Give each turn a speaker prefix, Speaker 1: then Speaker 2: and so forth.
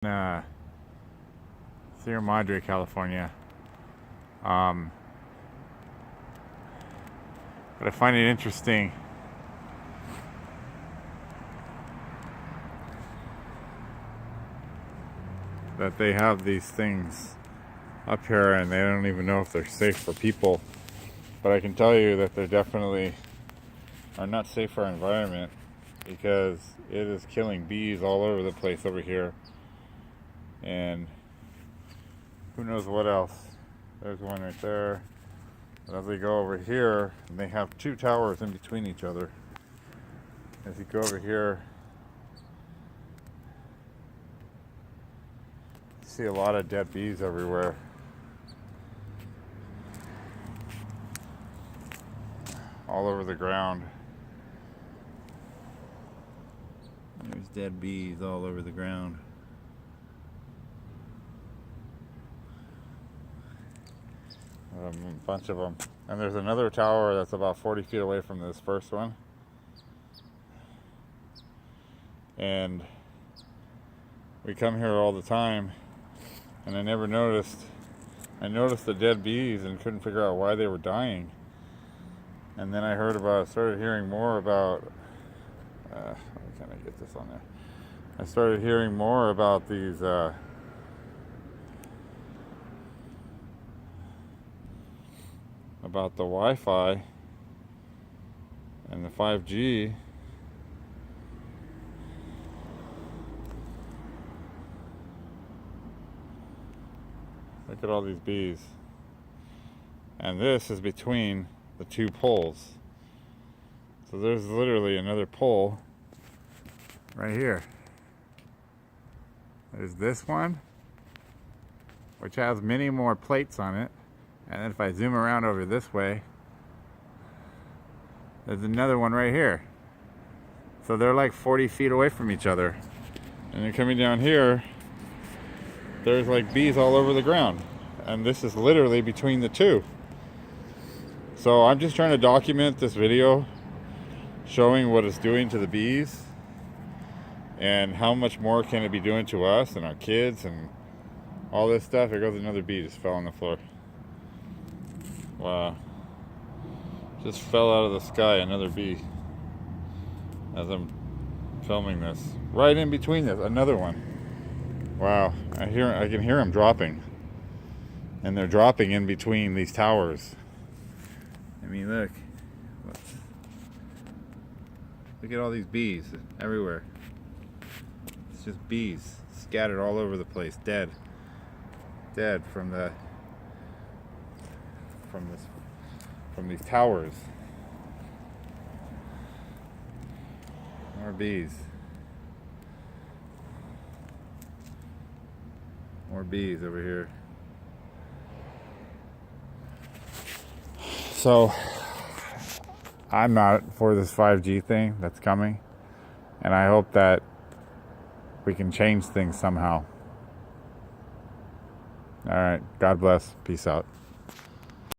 Speaker 1: Sierra Madre, California. But I find it interesting that they have these things up here and they don't even know if they're safe for people. But I can tell you that they definitely are not safe for our environment, because it is killing bees all over the place over here. And who knows what else. There's one right there. But as we go over here, and they have two towers in between each other. As you go over here, you see a lot of dead bees everywhere. All over the ground. There's dead bees all over the ground. A bunch of them. And there's another tower that's about 40 feet away from this first one. And we come here all the time, and I never noticed. I noticed the dead bees and couldn't figure out why they were dying. And then I started hearing more about, how can I get this on there? I started hearing more about these, about the Wi-Fi and the 5G. Look at all these bees. And this is between the two poles. So there's literally another pole right here. There's this one, which has many more plates on it. And then if I zoom around over this way, there's another one right here. So they're like 40 feet away from each other. And then coming down here, there's like bees all over the ground. And this is literally between the two. So I'm just trying to document this video showing what it's doing to the bees and how much more can it be doing to us and our kids and all this stuff. Here goes another bee, just fell on the floor. Wow. Just fell out of the sky, another bee, as I'm filming this. Right in between this, another one. Wow, I can hear them dropping. And they're dropping in between these towers. I mean, look at all these bees everywhere. It's just bees scattered all over the place, dead from these towers. More bees. More bees over here. So I'm not for this 5G thing that's coming, and I hope that we can change things somehow. All right, God bless. Peace out.